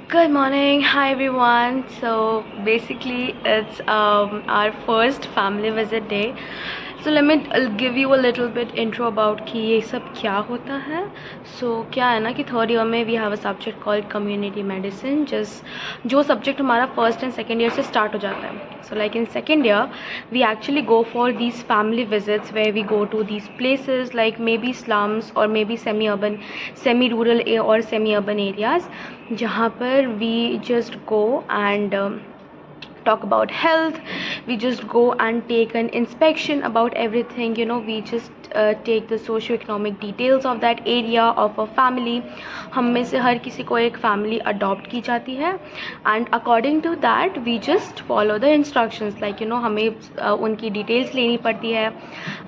Good morning, hi everyone. So basically, it's our first family visit day. So let me give you a little bit intro about कि ये सब क्या होता है. So क्या है ना कि थर्ड ईयर में we have a subject called community medicine, जो सब्जेक्ट हमारा फर्स्ट एंड सेकेंड ईयर से स्टार्ट हो जाता है. So like in second year, we actually go for these family visits where we go to these places like maybe slums or maybe semi-urban, semi-rural or semi-urban areas, जहाँ पर we just go and talk about health. We just go and take an inspection about everything. We just take the socio-economic details of that area of a family. हम में से हर किसी को एक family adopt की जाती है, and according to that we just follow the instructions. Like हमें उनकी details लेनी पड़ती है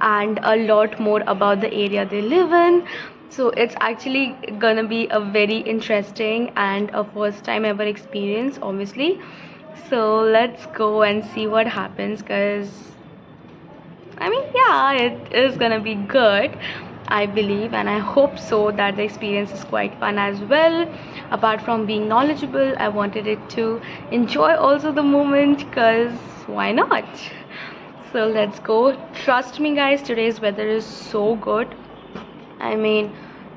and a lot more about the area they live in. So it's actually gonna be a very interesting and a first time ever experience, obviously. So let's go and see what happens, because yeah, it is gonna be good, I believe, and I hope so that the experience is quite fun as well. Apart from being knowledgeable, I wanted it to enjoy also the moment, because why not? So let's go. Trust me guys, today's weather is so good.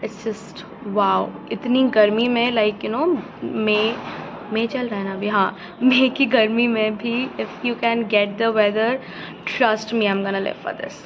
It's just wow. इतनी गर्मी में मई चल रहा है ना अभी. हाँ, मई की गर्मी में भी if you can get the weather, trust me, I'm gonna live for this.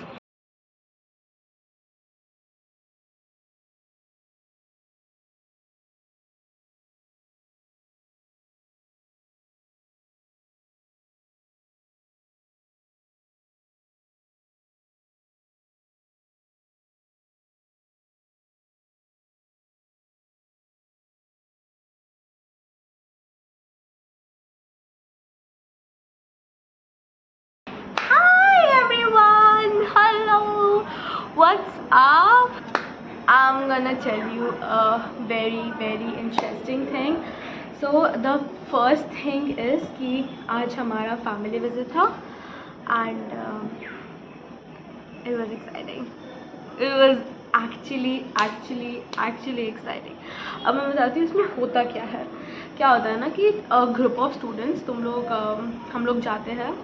Hi everyone, hello, what's up? I'm gonna tell you a very interesting thing. So the first thing is कि आज हमारा family visit था, and it was exciting. It was actually exciting. अब मैं बताती हूँ इसमें होता क्या है. क्या होता है ना कि ग्रुप ऑफ स्टूडेंट्स हम लोग जाते हैं.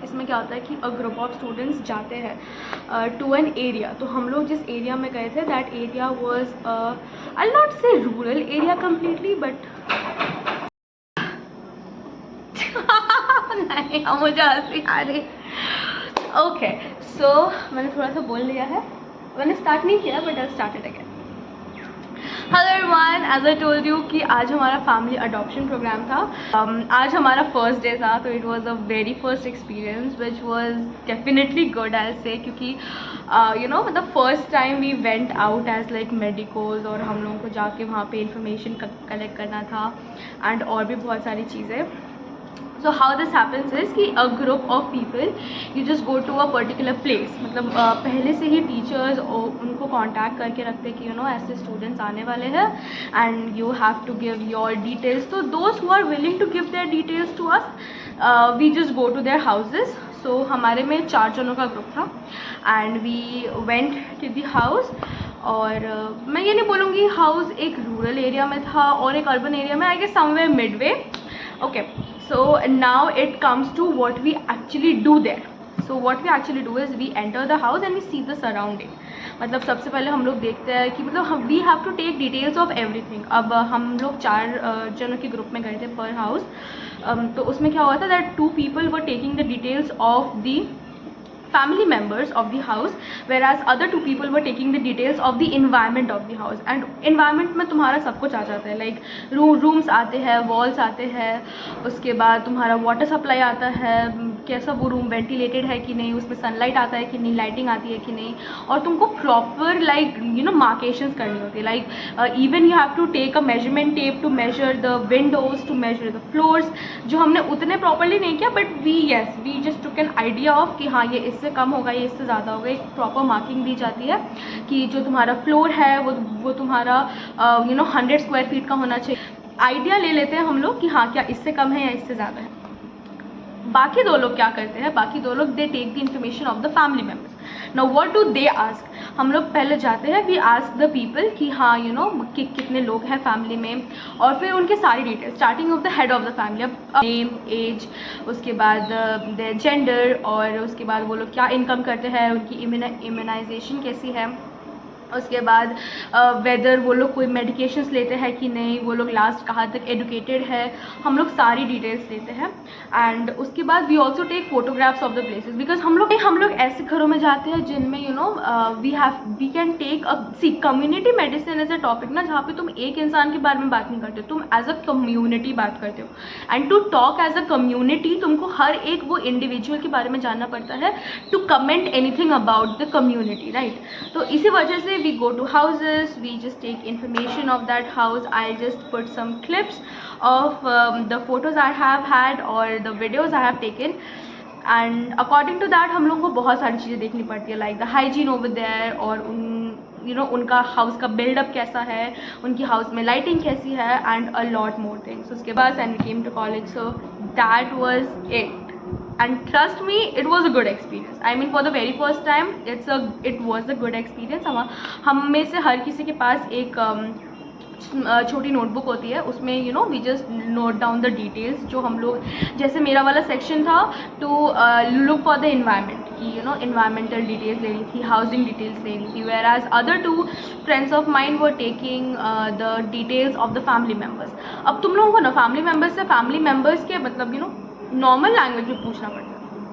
इसमें क्या होता है कि अ ग्रुप ऑफ स्टूडेंट्स जाते हैं टू एन एरिया. तो हम लोग जिस एरिया में गए थे, that area was I will not से रूरल एरिया कम्प्लीटली, बट नहीं, मुझे हंसी आ रही. ओके, सो मैंने थोड़ा सा बोल लिया है, मैंने स्टार्ट नहीं किया, but I started again. Hello everyone, as I told you कि आज हमारा फैमिली अडॉप्शन प्रोग्राम था. आज हमारा फर्स्ट डे था, तो it was a very first experience which was definitely good, I say, क्योंकि मतलब first time we went out as like medicos, और हम लोगों को जाके वहाँ पे इंफॉर्मेशन कलेक्ट करना था एंड और भी बहुत सारी चीज़ें. So how this happens is कि a group of people, you just go to a particular place. मतलब पहले से ही टीचर्स उनको कांटेक्ट करके रखते कि ऐसे स्टूडेंट्स आने वाले हैं and you have to give your details. So those who are willing to give their details to us, we just go to their houses. So हमारे में 4 जनों का ग्रुप था and we went to the house. और मैं ये नहीं बोलूँगी हाउस एक रूरल एरिया में था और एक अर्बन एरिया में, I guess somewhere midway. Okay, so now it comes to what we actually do there. So what we actually do is we enter the house and we see the surrounding. मतलब सबसे पहले हम लोग देखते हैं कि मतलब we have to take details of everything. अब हम लोग 4 जनों के ग्रुप में गए थे पर हाउस. तो उसमें क्या हुआ था that 2 people were taking the details of the family members of the house, whereas other 2 people were taking the details of the environment of the house. And environment में तुम्हारा सब कुछ आ जाता है, like रूम्स आते हैं, वॉल्स आते हैं, उसके बाद तुम्हारा वाटर सप्लाई आता है, कैसा वो रूम वेंटिलेटेड है कि नहीं, उसमें सनलाइट आता है कि नहीं, लाइटिंग आती है कि नहीं, और तुमको प्रॉपर लाइक मार्केशंस करनी होती है. Like even you have to take a measurement tape to measure the windows, to measure the floors, जो हमने उतने प्रॉपरली नहीं किया, but we just took an idea of कि हाँ ये इससे कम होगा, ये इससे ज़्यादा होगा. एक प्रॉपर मार्किंग दी जाती है कि जो तुम्हारा फ्लोर है वो तुम्हारा 100 स्क्वायर फीट का होना चाहिए. आइडिया ले लेते हैं हम लोग कि हाँ क्या इससे कम है या इससे ज़्यादा है. बाकी 2 लोग क्या करते हैं, बाकी 2 लोग they take the information of the family members. Now what do they ask, हम लोग पहले जाते हैं, वी आस्क द पीपल कि हाँ यू नो कितने लोग हैं फैमिली में, और फिर उनके सारी details starting of the head of the family, name, age, उसके बाद देयर जेंडर, और उसके बाद वो लोग क्या इनकम करते हैं, उनकी इम्यूनाइजेशन कैसी है, उसके बाद वेदर वो लोग कोई मेडिकेशंस लेते हैं कि नहीं, वो लोग लास्ट कहाँ तक एडुकेटेड है, हम लोग सारी डिटेल्स लेते हैं. एंड उसके बाद we also take photographs of the places, because हम लोग ऐसे घरों में जाते हैं जिनमें you know we can take see community medicine as a topic ना, जहाँ पे तुम एक इंसान के बारे में बात नहीं करते हो, तुम एज अ कम्युनिटी बात करते हो. And to talk as a community तुमको हर एक वो इंडिविजुअल के बारे में जानना पड़ता है to comment anything about the community, right. तो इसी वजह से we go to houses, we just take information of that house. I'll just put some clips of the photos I have had or the videos I have taken, and according to that हम लोगों को बहुत सारी चीज़ें देखनी पड़ती है, like the hygiene over there, और उनका हाउस का बिल्डअप कैसा है, उनकी हाउस में लाइटिंग कैसी है, and a lot more things. उसके बाद and we came to college, so that was it. And trust me, it was a good experience. I mean, for the very first time, it was a good experience. हम में से हर किसी के पास एक छोटी notebook होती है, उसमें you know we just note down the details जो हम लोग, जैसे मेरा वाला सेक्शन था to look for the environment, कि यू नो इन्वायरमेंटल डिटेल्स लेनी थी, हाउसिंग डिटेल्स लेनी थी, whereas other 2 friends of mine were taking the details of the family members. अब तुम लोगों को ना फैमिली मेम्बर्स से फैमिली मेम्बर्स के मतलब यू नो नॉर्मल लैंग्वेज में पूछना पड़ता है.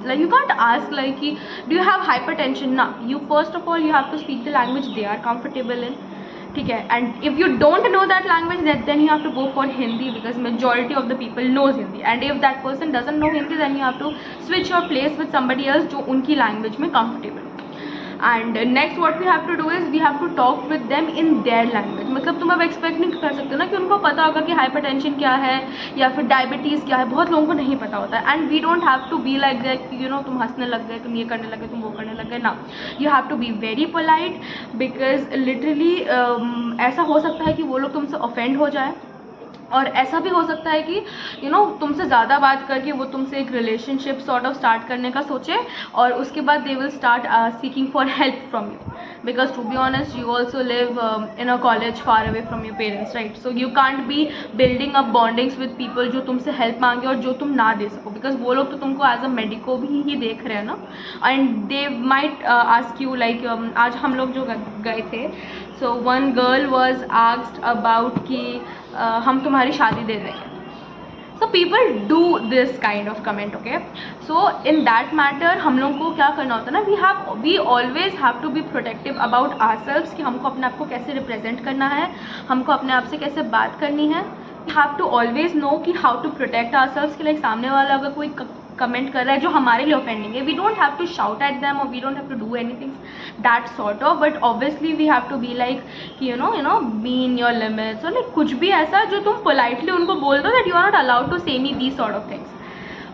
Like you can't ask like कि do you have hypertension? ना, you first of all you have to speak the language they are comfortable in, ठीक है. And if you don't know that language, then you have to go for Hindi, because majority of the people knows Hindi. And if that person doesn't know Hindi, then you have to switch your place with somebody else जो उनकी language में comfortable. And next what we have to do is we have to talk with them in their language. मतलब तुम अब expect नहीं कर सकते ना कि उनको पता होगा कि हाइपरटेंशन क्या है या फिर डायबिटीज़ क्या है, बहुत लोगों को नहीं पता होता है. And we don't have to be like that कि यू नो तुम हंसने लग गए, तुम ये करने लगे, तुम वो करने लग गए. ना, you have to be very polite, because literally ऐसा हो सकता है कि वो लोग तुमसे ऑफेंड हो जाए, और ऐसा भी हो सकता है कि यू नो तुमसे ज़्यादा बात करके वो तुमसे एक रिलेशनशिप सॉर्ट ऑफ स्टार्ट करने का सोचे, और उसके बाद they will start seeking for help from you, because to be honest you also live in a college far away from your parents, right. So you can't be building up bondings with people जो तुमसे help मांगे और जो तुम ना दे सको, because वो लोग तो तुमको एज अ मेडिको भी ही देख रहे हैं ना. And they might ask you like आज हम लोग जो गए थे, so one girl was asked about कि हम तुम्हारी शादी दे देंगे. So people do this kind of comment, okay. So in that matter हम लोग को क्या करना होता है ना, we always have to be protective about ourselves, कि हमको अपने आप को कैसे रिप्रेजेंट करना है, हमको अपने आप से कैसे बात करनी है. We have to always know कि हाउ टू प्रोटेक्ट आवरसेल्व्स, कि लाइक सामने वाला अगर कोई कमेंट कर रहा है जो हमारे लिए ऑफेंडिंग है, we don't have to shout at them और we don't have to do anything that sort of, but obviously we have to be like कि you know be in your limits, और लाइक कुछ भी ऐसा जो तुम politely उनको बोल दो that you are not allowed to say me these sort of things,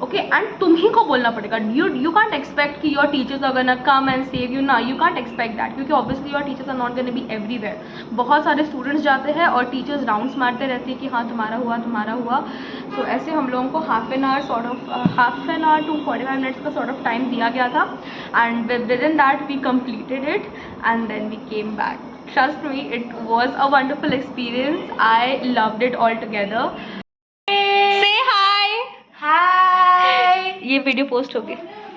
okay. And तुम ही को बोलना पड़ेगा. यू कांट एक्सपेक्ट कि your teachers are gonna come and save you, ना, यू कांट एक्सपेक्ट दैट, क्योंकि obviously your teachers are not gonna be everywhere. बहुत सारे स्टूडेंट्स जाते हैं और टीचर्स राउंड्स मारते रहते हैं कि हाँ तुम्हारा हुआ तुम्हारा हुआ. सो ऐसे हम लोगों को half an hour to 45 minutes का सॉर्ट ऑफ टाइम दिया गया था, and within that we completed it and then we came back. Trust me, it was a wonderful experience. I loved it altogether. Say hi. Hi. ये video post होगी.